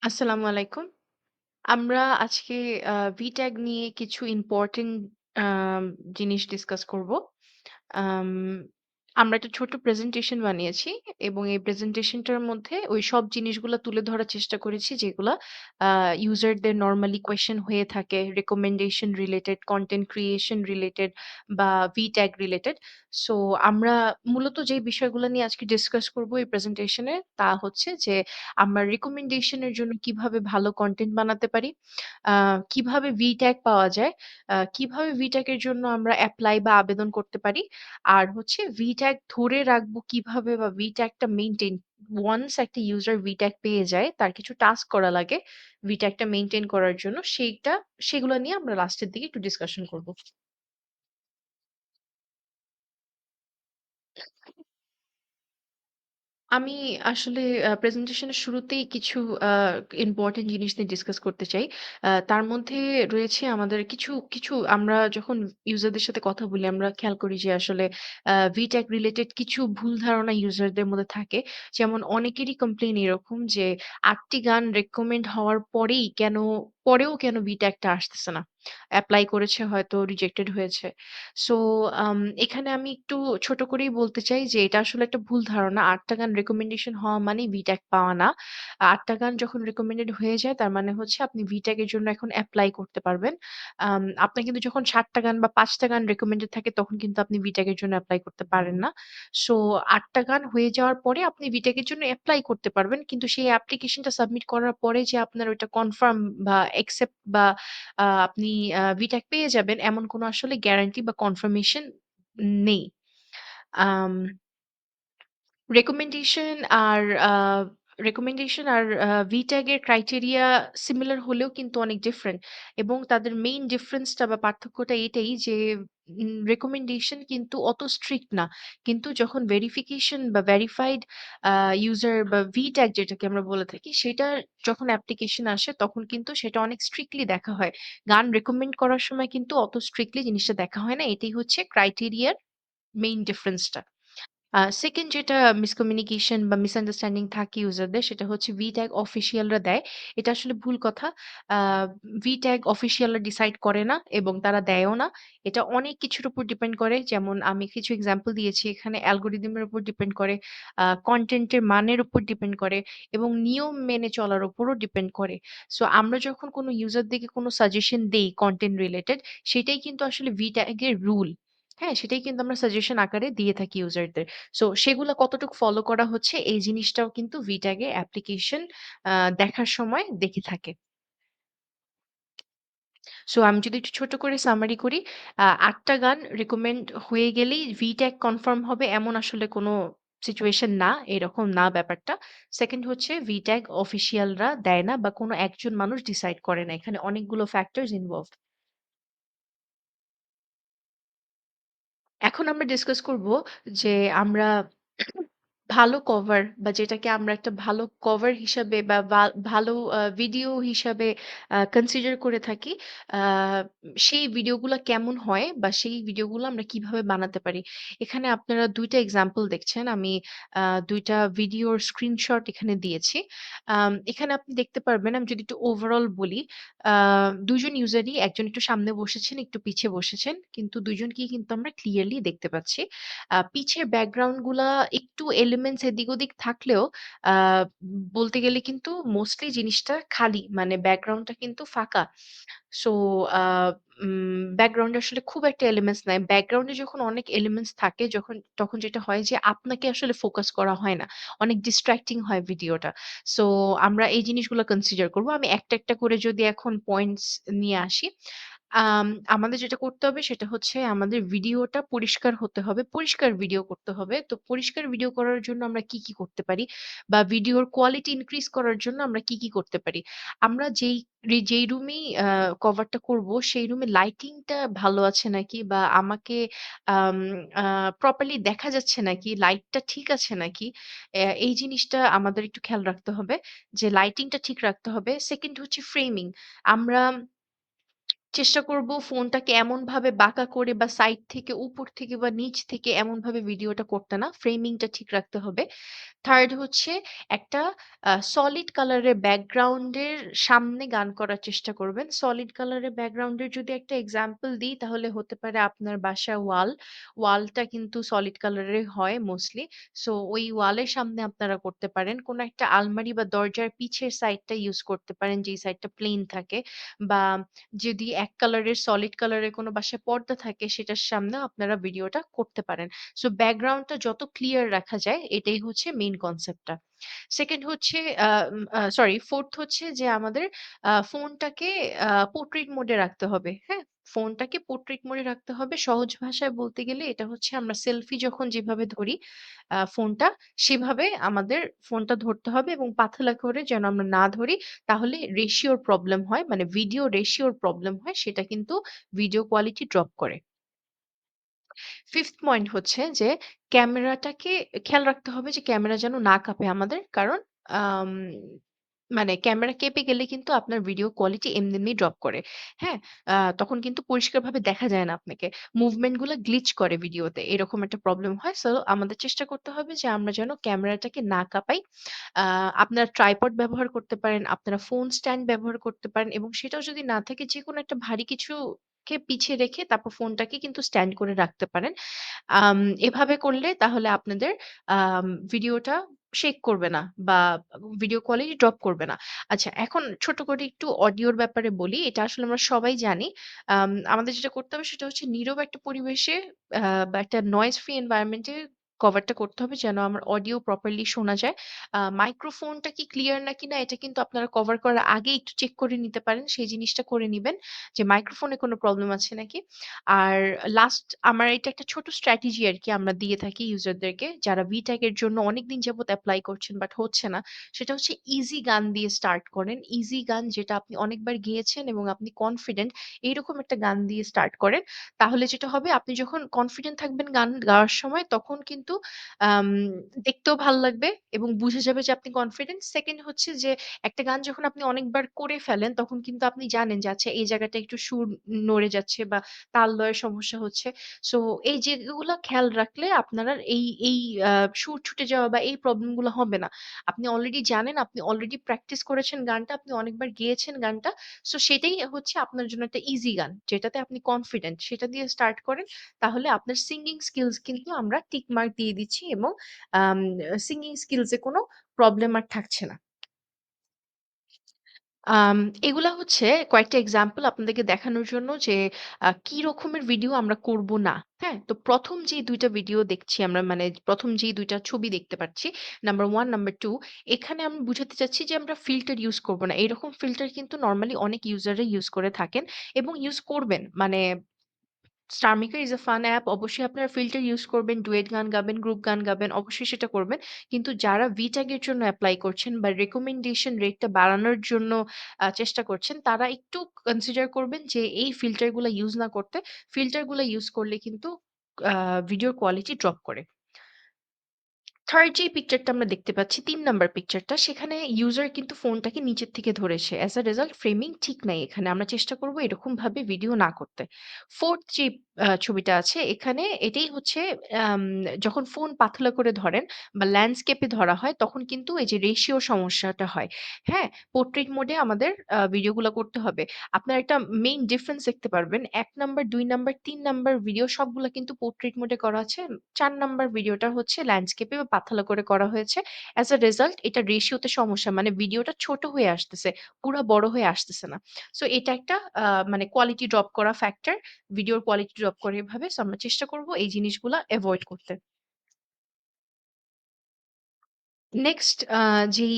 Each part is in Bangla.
আসসালামু আলাইকুম। আমরা আজকে VTag নিয়ে কিছু ইম্পোর্টেন্ট আম জিনিস ডিসকাস করব। আম আমরা একটা ছোট্ট প্রেজেন্টেশন বানিয়েছি এবং এই প্রেজেন্টেশনটার মধ্যে ওই সব জিনিসগুলা তুলে ধরার চেষ্টা করেছি যেগুলা আ ইউজারদের নরমালি কোয়েশ্চেন হয়ে থাকে recommendation related, content creation related বা VTag রিলেটেড। সো আমরা মূলত যে বিষয়গুলো নিয়ে আজকে ডিসকাস করব এই প্রেজেন্টেশনে তা হচ্ছে যে আমরা রিকমেন্ডেশন এর জন্য কিভাবে ভালো কনটেন্ট বানাতে পারি, আ কিভাবে VTag পাওয়া যায়, কিভাবে VTag এর জন্য আমরা এপ্লাই বা আবেদন করতে পারি। আর হচ্ছে VTag ধরে রাখবো কিভাবে বা VTag টা মেইনটেইন ওয়ান্স একটা ইউজার VTag পেয়ে যায়, তার কিছু টাস্ক করা লাগে VTag টা মেইনটেইন করার জন্য। সেগুলো নিয়ে আমরা লাস্টের দিকে একটু ডিসকাশন করব। আমি আসলে প্রেজেন্টেশনের শুরুতেই কিছু আ ইম্পোর্টেন্ট জিনিস নিয়ে ডিসকাস করতে চাই। তার মধ্যে রয়েছে আমাদের কিছু আমরা যখন ইউজারদের সাথে কথা বলি, আমরা খেয়াল করি যে আসলে VTag রিলেটেড কিছু ভুল ধারণা ইউজারদের মধ্যে থাকে। যেমন অনেকেরই কমপ্লেইন এরকম যে ৮ টি গান রেকমেন্ড হওয়ার পরেও কেন VTag টা আসতেছে না। এপ্লাই করেছে হয়তো রিজেক্টেড হয়েছে। সো এখানে আমি একটু ছোট করেই বলতে চাই যে এটা আসলে একটা ভুল ধারণা। ৮ টা গান রিকমেন্ডেশন হওয়া মানেই VTag পাওয়া না। ৮ টা গান যখন রিকমেন্ডেড হয়ে যায় তার মানে হচ্ছে আপনি VTag এর জন্য এখন এপ্লাই করতে পারবেন। আপনার কিন্তু যখন ৭ টা গান বা ৫ টা গান রিকমেন্ডেড থাকে তখন কিন্তু আপনি VTag এর জন্য এপ্লাই করতে পারেন না। সো ৮ টা গান হয়ে যাওয়ার পরে আপনি VTag এর জন্য এপ্লাই করতে পারবেন। কিন্তু সেই অ্যাপ্লিকেশনটা সাবমিট করার পরে যে আপনার ওইটা কনফার্ম বা অ্যাকসেপ্ট বা আপনি VTag পেয়ে যাবেন এমন কোনো আসলে গ্যারান্টি বা কনফার্মেশন নেই। আম রেকমেন্ডেশন আর আ VTag এর ক্রাইটেরিয়া সিমিলার হলেও কিন্তু অনেক ডিফারেন্ট এবং তাদের মেইন ডিফারেন্সটা বা পার্থক্যটা এটাই যে রেকমেন্ডেশন কিন্তু অত স্ট্রিক্ট না। কিন্তু যখন ভেরিফিকেশন বা ভেরিফাইড আ ইউজার বা VTag যেটাকে আমরা বলে থাকি সেটার যখন অ্যাপ্লিকেশন আসে তখন কিন্তু সেটা অনেক স্ট্রিক্টলি দেখা হয়। গান রেকমেন্ড করার সময় কিন্তু অত স্ট্রিক্টলি জিনিসটা দেখা হয় না। এটাই হচ্ছে ক্রাইটেরিয়ার মেইন ডিফারেন্সটা। 2nd যেটা মিসকমিউনিকেশন বা মিসআন্ডারস্ট্যান্ডিং থাকে ইউজারদের সেটা হচ্ছে VTag অফিসিয়ালরা দেয়। এটা আসলে ভুল কথা। আ VTag অফিসিয়ালরা ডিসাইড করে না এবং তারা দেয়ও না। এটা অনেক কিছুর উপর ডিপেন্ড করে। যেমন আমি কিছু এক্সাম্পল দিয়েছি এখানে অ্যালগরিদম এর উপর ডিপেন্ড করে, কনটেন্ট এর মানের উপর ডিপেন্ড করে এবং নিয়ম মেনে চলার উপরও ডিপেন্ড করে। সো আমরা যখন কোনো ইউজারদেরকে কোনো সাজেশন দেই কনটেন্ট রিলেটেড সেটাই কিন্তু আসলে VTag এর রুল। হ্যাঁ, সেটাই কিন্তু আমরা সাজেশন আকারে দিয়ে থাকি ইউজারদের। সো সেগুলা কতটুকু ফলো করা হচ্ছে এই জিনিসটাও কিন্তু VTag এর অ্যাপ্লিকেশন আ দেখার সময় দেখে থাকে। সো আমি যদি একটু ছোট করে সামারি করি, ৮ টা গান রিকমেন্ড হয়ে গেলেই VTag কনফার্ম হবে এমন আসলে কোনো সিচুয়েশন না, এরকম না ব্যাপারটা। 2nd হচ্ছে VTag অফিসিয়ালরা দেয় না বা কোনো একজন মানুষ ডিসাইড করে না। এখানে অনেকগুলো ফ্যাক্টরস ইনভলভড। এখন আমরা ডিসকাস করব যে আমরা ভালো কভার বা যেটাকে আমরা একটা ভালো কভার হিসাবে বা ভালো ভিডিও হিসাবে কনসিডার করে থাকি। আ সেই ভিডিওগুলা কেমন হয় বা সেই ভিডিওগুলো আমরা কিভাবে বানাতে পারি। এখানে আপনারা ২ টা এক্সাম্পল দেখছেন। আমি ২ টা ভিডিওর স্ক্রিনশট এখানে দিয়েছি। এখানে আপনি দেখতে পারবেন আমি যদি একটু ওভারঅল বলি, আ ২ জন ইউজারই একজন একটু সামনে বসেছেন, একটু পিছে বসেছেন। কিন্তু ২ জনকেই কিন্তু আমরা ক্লিয়ারলি দেখতে পাচ্ছি। পিছের ব্যাকগ্রাউন্ড গুলা একটু এলিমেন্টস এদিক ওদিক থাকলেও আ বলতে গেলে কিন্তু মোস্টলি জিনিসটা খালি। মানে ব্যাকগ্রাউন্ডটা কিন্তু ফাঁকা। সো আ ব্যাকগ্রাউন্ডে আসলে খুব একটা এলিমেন্টস নাই। ব্যাকগ্রাউন্ডে যখন অনেক এলিমেন্টস থাকে তখন যেটা হয় যে আপনাকে আসলে ফোকাস করা হয় না। অনেক ডিস্ট্রাক্টিং হয় ভিডিওটা। সো আমরা এই জিনিসগুলো কনসিডার করব। আমি একটা করে যদি এখন পয়েন্টস নিয়ে আসি। আম আমাদের যেটা করতে হবে সেটা হচ্ছে আমাদের ভিডিওটা পরিষ্কার হতে হবে। পরিষ্কার ভিডিও করতে হবে। তো পরিষ্কার ভিডিও করার জন্য আমরা কি করতে পারি? বা ভিডিওর কোয়ালিটি ইনক্রিজ করার জন্য আমরা কি করতে পারি? আমরা যেই রুমেই কভারটা করব সেই রুমে লাইটিংটা ভালো আছে নাকি? বা আমাকে আম আ প্রপারলি দেখা যাচ্ছে নাকি? লাইটটা ঠিক আছে নাকি? এই জিনিসটা আমাদের একটু খেয়াল রাখতে হবে যে লাইটিংটা ঠিক রাখতে হবে। 2nd হচ্ছে ফ্রেমিং। আমরা চেষ্টা করব ফোনটাকে এমনভাবে বাঁকা করে বা সাইড থেকে, উপর থেকে বা নিচ থেকে এমনভাবে ভিডিওটা করতে না। ফ্রেমিংটা ঠিক রাখতে হবে। থার্ড হচ্ছে একটা সলিড কালারের ব্যাকগ্রাউন্ডের সামনে গান করার চেষ্টা করবেন। সলিড কালারের ব্যাকগ্রাউন্ডের যদি একটা এক্সাম্পল দিই তাহলে হতে পারে আপনার বাসার ওয়াল। ওয়ালটা কিন্তু সলিড কালারের হয় মোস্টলি। সো ওই ওয়ালের সামনে আপনারা করতে পারেন। কোন একটা আলমারি বা দরজার পিছের সাইডটা ইউস করতে পারেন যেই সাইডটা প্লেন থাকে। বা যদি এক কালারের সলিড কালারের কোনো বাসায় পর্দা থাকে সেটার সামনেও আপনারা ভিডিওটা করতে পারেন। সো ব্যাকগ্রাউন্ডটা যত ক্লিয়ার রাখা যায় এটাই হচ্ছে মেইন কনসেপ্টটা। সেকেন্ড হচ্ছে আ উম আ সরি 4th হচ্ছে যে আমাদের ফোনটাকে পোর্ট্রেট মোডে রাখতে হবে। হ্যাঁ? ফোনটাকে পোর্ট্রেট মোডে রাখতে হবে। সহজ ভাষায় বলতে গেলে এটা হচ্ছে আমরা সেলফি যখন যেভাবে ধরি ফোনটা সেভাবে আমাদের ফোনটা ধরতে হবে এবং পাতলা করে যেন আমরা না ধরি। তাহলে রেশিওর প্রবলেম হয়। মানে ভিডিও রেশিওর প্রবলেম হয় সেটা কিন্তু ভিডিও কোয়ালিটি ড্রপ করে। 5th পয়েন্ট হচ্ছে যে ক্যামেরাটাকে খেয়াল রাখতে হবে যে ক্যামেরা যেন না কাঁপে আমাদের। কারণ আম মানে ক্যামেরা কেঁপে গেলে কিন্তু আপনার ভিডিও কোয়ালিটি এমনি, এমনি ড্রপ করে। হ্যাঁ? তখন কিন্তু পরিষ্কারভাবে দেখা যায় না আপনাকে। মুভমেন্ট গুলা গ্লিচ করে ভিডিওতে। এরকম একটা প্রবলেম হয়। সো আমাদের চেষ্টা করতে হবে যে আমরা যেন ক্যামেরাটাকে না কাঁপাই। আ আপনারা ট্রাইপড ব্যবহার করতে পারেন, আপনারা ফোন স্ট্যান্ড ব্যবহার করতে পারেন এবং সেটাও যদি না থাকে যেকোনো একটা ভারী কিছুকে পিছে রেখে তারপর ফোনটাকে কিন্তু স্ট্যান্ড করে রাখতে পারেন। আম এভাবে করলে তাহলে আপনাদের ভিডিওটা শেক করবে না বা ভিডিও কোয়ালিটি ড্রপ করবে না। আচ্ছা এখন ছোট করে একটু অডিওর ব্যাপারে বলি। এটা আসলে আমরা সবাই জানি। আমাদের যেটা করতে হবে সেটা হচ্ছে নীরব একটা পরিবেশে আ বা একটা নয়েজ ফ্রি এনভায়রনমেন্ট এ কভারটা করতে হবে যেন আমার অডিও প্রপারলি শোনা যায়। মাইক্রোফোনটা কি ক্লিয়ার নাকি না এটা কিন্তু আপনারা কভার করার আগে একটু চেক করে নিতে পারেন। সেই জিনিসটা করে নিবেন যে মাইক্রোফোনে কোনো প্রবলেম আছে নাকি। আর লাস্ট আমার এটা একটা ছোট স্ট্র্যাটেজি আরকি আমরা দিয়ে থাকি ইউজারদেরকে যারা VTech এর জন্য অনেকদিন যাবত এপ্লাই করছেন বাট হচ্ছে না। সেটা হচ্ছে ইজি গান দিয়ে স্টার্ট করেন। ইজি গান যেটা আপনি অনেকবার গেয়েছেন এবং আপনি কনফিডেন্ট এইরকম একটা গান দিয়ে স্টার্ট করেন। তাহলে যেটা হবে আপনি যখন কনফিডেন্ট থাকবেন গান গাওয়ার সময় তখন কিন্তু আম দেখতেও ভাল লাগবে এবং বুঝা যাবে যে আপনি কনফিডেন্ট। সেকেন্ড হচ্ছে যে একটা গান যখন আপনি অনেকবার করে ফেলেন তখন কিন্তু আপনি জানেন যে আচ্ছা এই জায়গাটা একটু সুর নড়ে যাচ্ছে বা তাল লয়ের সমস্যা হচ্ছে। সো এই যেগুলা খেয়াল রাখলে আপনার আর এই আ সুর ছুটে যাওয়া বা এই প্রবলেম গুলো হবে না। আপনি অলরেডি জানেন, আপনি অলরেডি প্র্যাকটিস করেছেন গানটা, আপনি অনেকবার গেয়েছেন গানটা। সো সেটাই হচ্ছে আপনার জন্য একটা ইজি গান। যেটাতে আপনি কনফিডেন্ট সেটা দিয়ে স্টার্ট করেন। তাহলে আপনার সিঙ্গিং স্কিলস কিন্তু আমরা টিক মার্ক দিয়ে দিচ্ছি এবং আম সিঙ্গিং স্কিলস এ কোনো প্রবলেম আর থাকছে না। আম এগুলা হচ্ছে কয়েকটা এক্সাম্পল আপনাদেরকে দেখানোর জন্য যে কি রকমের ভিডিও আমরা করব না। হ্যাঁ? তো ১ম যে ২ টা ভিডিও দেখছি আমরা মানে ১ম যেই ২ টা ছবি দেখতে পাচ্ছি, নাম্বার 1, নাম্বার 2 এখানে আমি বুঝাতে চাচ্ছি যে আমরা ফিল্টার ইউস করব না। এরকম ফিল্টার কিন্তু নরমালি অনেক ইউজাররা ইউস করে থাকেন এবং ইউস করবেন। মানে star maker is a fun app. অবশ্যই আপনারা ফিল্টার ইউস করবেন, ডুয়েট গান গাবেন, গ্রুপ গান গাবেন। অবশ্যই সেটা করবেন। কিন্তু যারা VTag এর জন্য এপ্লাই করছেন বা রিকমেন্ডেশন রেটটা বাড়ানোর জন্য চেষ্টা করছেন, তারা একটু কনসিডার করবেন যে এই ফিল্টার গুলা ইউস না করতে। ফিল্টার গুলা ইউস করলে কিন্তু আ ভিডিওর কোয়ালিটি ড্রপ করে। 3rd যে পিকচারটা আমরা দেখতে পাচ্ছি ৩ নাম্বার পিকচারটা সেখানে ইউজার কিন্তু ফোনটাকে নিচের থেকে ধরেছে। অ্যাজ আ রেজাল্ট ফ্রেমিং ঠিক নাই এখানে। আমরা চেষ্টা করব এরকমভাবে ভিডিও না করতে। 4th যে ছবিটা আছে এখানে এটাই হচ্ছে আম যখন ফোন পাতলা করে ধরেন বা ল্যান্ডস্কেপে ধরা হয় তখন কিন্তু এই যে রেশিও সমস্যাটা হয়। হ্যাঁ? পোর্ট্রেট মোডে আমাদের ভিডিওগুলা করতে হবে। আপনার একটা মেইন ডিফারেন্স দেখতে পারবেন। ১ নাম্বার, ২ নাম্বার, ৩ নাম্বার ভিডিও সবগুলা কিন্তু পোর্ট্রেট মোডে করা আছে। ৪ নাম্বার ভিডিওটা হচ্ছে ল্যান্ডস্কেপে বা পাথালা করে করা হয়েছে। অ্যাজ আ রেজাল্ট এটা রেশিওতে সমস্যা। মানে ভিডিওটা ছোট হয়ে আসতেছে। পুরা বড় হয়ে আসতেছে না। সো এটা একটা মানে কোয়ালিটি ড্রপ করা ফ্যাক্টর। ভিডিওর কোয়ালিটি ড্রপ করে এভাবে। সো আমরা চেষ্টা করব এই জিনিসগুলা এভয়েড করতে। নেক্সট যেই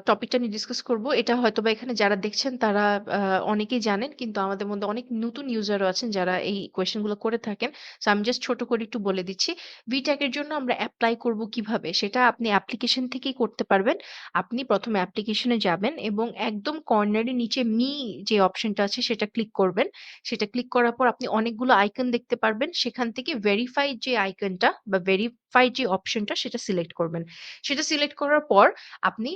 টপিকটা নিয়ে ডিসকাস করব, এটা হয়তোবা এখানে যারা দেখছেন তারা আ অনেকেই জানেন। কিন্তু আমাদের মধ্যে অনেক নতুন ইউজারও আছেন যারা এই কোয়েশ্চেন গুলো করে থাকেন। সো আমি জাস্ট ছোট করে একটু বলে দিচ্ছি। VTech এর জন্য আমরা এপ্লাই করব কিভাবে? সেটা আপনি অ্যাপ্লিকেশন থেকেই করতে পারবেন। আপনি ১ম এ অ্যাপ্লিকেশনে যাবেন এবং একদম কর্নারে নিচে মি যে অপশনটা আছে সেটা ক্লিক করবেন। সেটা ক্লিক করার পর আপনি অনেকগুলো আইকন দেখতে পারবেন। সেখান থেকে ভেরিফাইড যে আইকনটা বা ভেরিফাইড যে অপশনটা সেটা সিলেক্ট করবেন। সেটা সিলেক্ট করার পর আপনি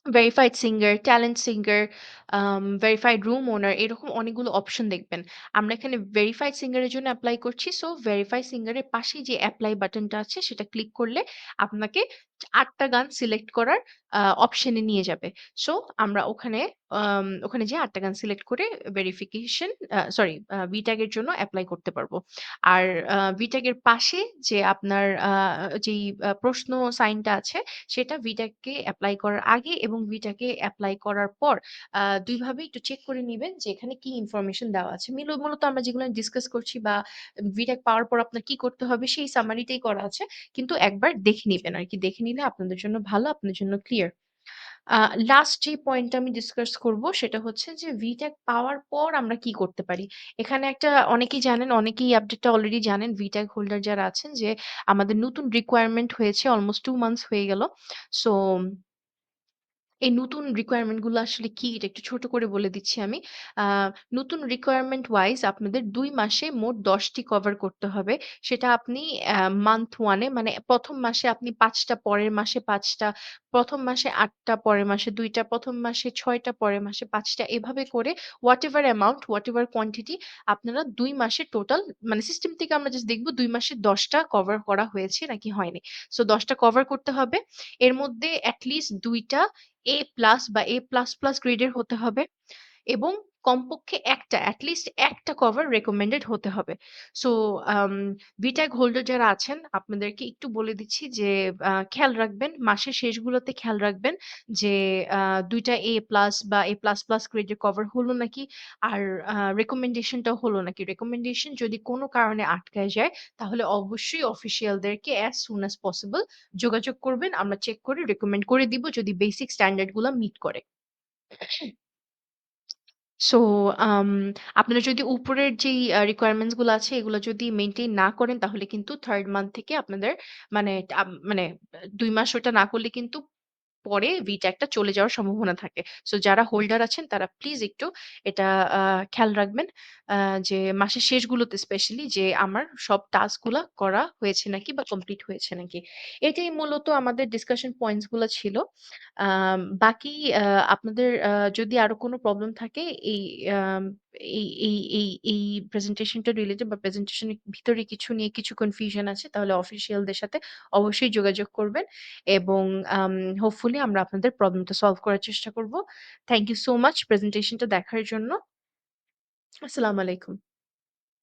verified singer, talent singer verified room owner এরকম অনেকগুলো অপশন দেখবেন। আমরা এখানে ভেরিফাইড সিঙ্গার এর জন্য এপ্লাই করছি। সো ভেরিফাইড সিঙ্গার এর পাশেই যে এপ্লাই বাটনটা আছে সেটা ক্লিক করলে আপনাকে ৮ টা গান সিলেক্ট করার অপশন এ নিয়ে যাবে। সো আমরা ওখানে যেয়ে ৮ টা গান সিলেক্ট করে ভেরিফিকেশন সরি VTAG এর জন্য এপ্লাই করতে পারবো। আর VTAG এর পাশে যে আপনার যেই প্রশ্ন সাইনটা আছে সেটা VTAG কে এপ্লাই করার আগে এবং VTAG কে এপ্লাই করার পর ২ ভাবে একটু চেক করে নিবেন যে এখানে কি ইনফরমেশন দেওয়া আছে। মূলত আমরা যেগুলো ডিসকাস করছি বা VTAG পাওয়ার পর আপনার কি করতে হবে সেই সামারিটাই করা আছে। কিন্তু একবার দেখে নিবেন আরকি। দেখে নিলে আপনাদের জন্য ভালো, আপনার জন্য ক্লিয়ার। আ লাস্ট যে পয়েন্টটা আমি ডিসকাস করব সেটা হচ্ছে যে VTAG পাওয়ার পর আমরা কি করতে পারি? এখানে একটা অনেকেই জানেন, অনেকেই এই আপডেটটা অলরেডি জানেন VTAG হোল্ডার যারা আছেন যে আমাদের নতুন রিকোয়ারমেন্ট হয়েছে অলমোস্ট 2 মান্থস হয়ে গেল। সো এই নতুন রিকোয়ারমেন্ট গুলো আসলে কি? এটা একটু ছোট করে বলে দিচ্ছি আমি। আ নতুন রিকোয়ারমেন্ট ওয়াইজ আপনাদের ২ মাসে মোট ১০ টি কভার করতে হবে। সেটা আপনি মান্থ 1 এ মানে ১ম মাসে আপনি ৫ টা, পরের মাসে ৫ টা, ১ম মাসে ৮ টা, পরের মাসে ২ টা, ১ম মাসে ৬ টা, পরের মাসে ৫ টা এভাবে করে হোয়াটএভার অ্যামাউন্ট, হোয়াটএভার কোয়ান্টিটি আপনারা ২ মাসে টোটাল মানে সিস্টেম থেকে আমরা জাস্ট দেখব ২ মাসে ১০ টা কভার করা হয়েছে নাকি হয়নি। সো ১০ টা কভার করতে হবে। এর মধ্যে এট লিস্ট ২ টা A প্লাস বা A প্লাস, প্লাস গ্রেডের হতে হবে এবং কমপক্ষে একটা এট লিস্ট একটা কভার রিকমেন্ডেড হতে হবে। সো আম VTAG হোল্ডার যারা আছেন আপনাদেরকে একটু বলে দিচ্ছি যে খেয়াল রাখবেন মাসের শেষগুলোতে খেয়াল রাখবেন যে ২ টা A প্লাস বা A প্লাস, প্লাস গ্রেডের কভার হলো নাকি? আর রিকমেন্ডেশনটাও হলো নাকি? রিকমেন্ডেশন যদি কোনো কারণে আটকায় যায় তাহলে অবশ্যই অফিসিয়ালদেরকে অ্যাজ সুন অ্যাজ পসিবল যোগাযোগ করবেন। আমরা চেক করে রিকমেন্ড করে দিব যদি বেসিক স্ট্যান্ডার্ড গুলা মিট করে। সো আম আপনারা যদি উপরের যেই রিকোয়ারমেন্টস গুলো আছে এগুলো যদি মেইনটেইন না করেন তাহলে কিন্তু 3rd মান্থ থেকে আপনাদের মানে মানে ২ মাস ওটা না করলে কিন্তু পরে VTAG টা চলে যাওয়ার সম্ভাবনা থাকে। সো যারা হোল্ডার আছেন তারা প্লিজ একটু এটা আ খেয়াল রাখবেন। আ যে মাসের শেষগুলোতে স্পেশালি যে আমার সব টাস্ক গুলা করা হয়েছে নাকি বা কমপ্লিট হয়েছে নাকি। এটাই মূলত আমাদের ডিসকাশন পয়েন্টস গুলা ছিল। বাকি আপনাদের যদি আরো কোনো প্রবলেম থাকে আম এই প্রেজেন্টেশনটা রিলেটেড বা প্রেজেন্টেশনের ভিতরে কিছু নিয়ে কিছু কনফিউশন আছে তাহলে অফিসিয়ালদের সাথে অবশ্যই যোগাযোগ করবেন এবং আম হোপফুলি আমরা আপনাদের প্রবলেমটা সলভ করার চেষ্টা করব। থ্যাংক ইউ সো মাচ প্রেজেন্টেশনটা দেখার জন্য। আসসালামু আলাইকুম।